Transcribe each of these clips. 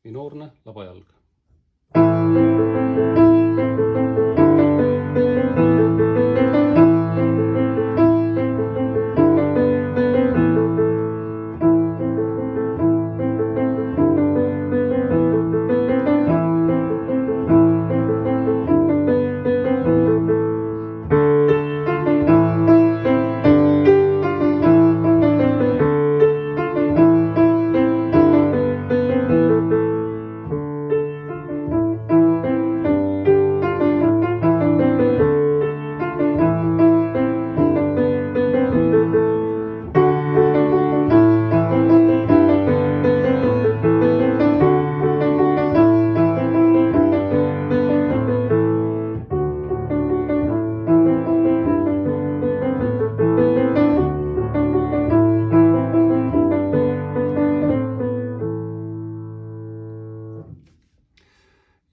minoorne labajalg.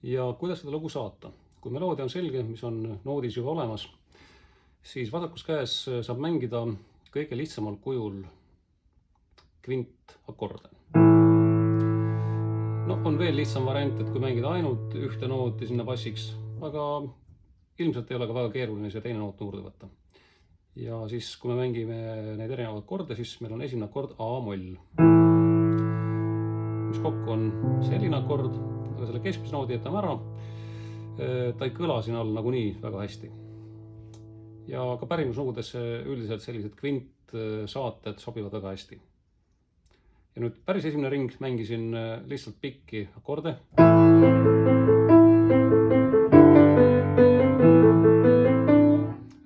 Ja kuidas seda lugu saata? Kui meloodia on selge, mis on noodis juba olemas, siis vasakus käes saab mängida kõige lihtsamal kujul kvintakorde. On veel lihtsam variant, et kui mängida ainult ühte nooti sinna bassiks, aga ilmselt ei ole ka väga keeruline see teine noot juurde võtta. Ja siis, kui me mängime neid erinevaid akorde, siis meil on esimene akord A-moll, mis kokku on selline akord, aga selle keskmise noodi jätame ära. Ta ei kõla siin all nagunii väga hästi. Ja ka pärimusnugudesse üldiselt sellised kvintsaated sobivad väga hästi. Ja nüüd päris esimene ring mängisin lihtsalt pikki akorde.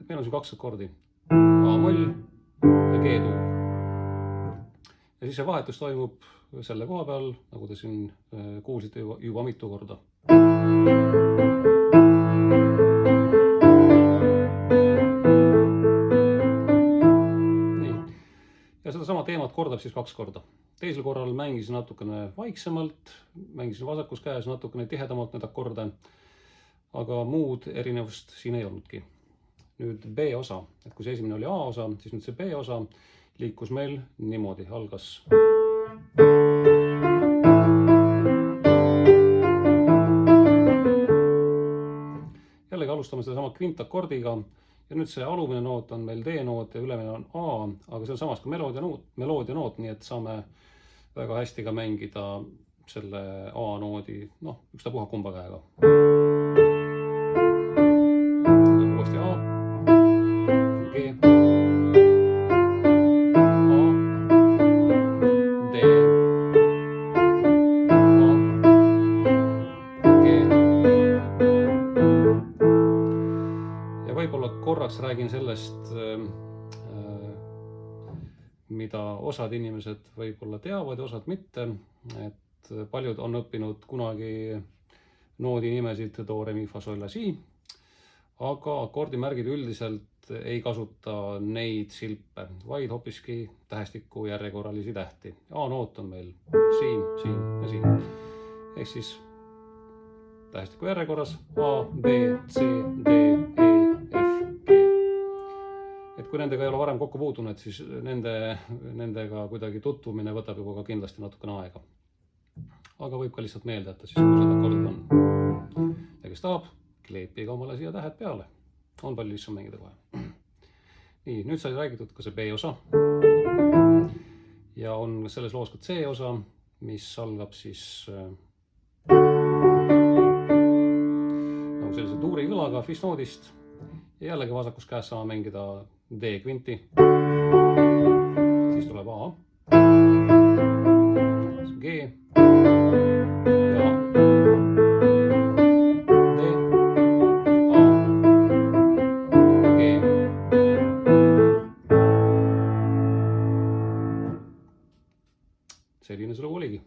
Meil on siin 2 akordi. A-moll ja G-tuul. Ja siis see vahetus toimub selle koha peal, nagu te siin kuulsite juba mitu korda. Nii. Ja seda sama teemat kordab siis 2 korda. Teisel korral mängisin natukene vaiksemalt, mängisin vasakus käes natukene tihedamalt need akorde, aga muud erinevust siin ei olnudki. Nüüd B-osa, et kui see esimene oli A-osa, siis nüüd see B-osa liikus meil niimoodi, algas. Jällegi alustame seda sama kvintakordiga ja nüüd see alumine noot on meil D-noot ja ülemine on A, aga see on samas ka meloodia noot, nii et saame väga hästi ka mängida selle A-noodi, ükstapuha kumba käega. Uuesti A, G, A, D, A, G. Ja võib-olla korraks räägin sellest, mida osad inimesed võib-olla teavad ja osad mitte, et paljud on õppinud kunagi noodi nimesid do, re, mi, fa, sol, la, si, aga akordimärgid üldiselt ei kasuta neid silpe, vaid hoopiski tähestiku järjekorralisi tähti. A-noot on meil siin, siin ja siin. Ehk siis tähestiku järjekorras A, B, C, D, E, F, G. Et kui nendega ei ole varem kokku puutunud, siis nendega kuidagi tutvumine võtab juba ka kindlasti natukene aega. Aga võib ka lihtsalt meelde jätta, siis kui seda akordid on. Ja kes tahab, kleepige omale siia tähed peale. On palju lihtsam mängida kohe. Nii, nüüd sai räägitud ka see B-osa. Ja on selles loos ka C-osa, mis algab siis nagu sellise tuuri kõlaga fis-noodist. Ja jällegi vasakus käes saame mängida D-kvinti. Siis tuleb A. G. Ja D. A. G. Selline see lugu oligi.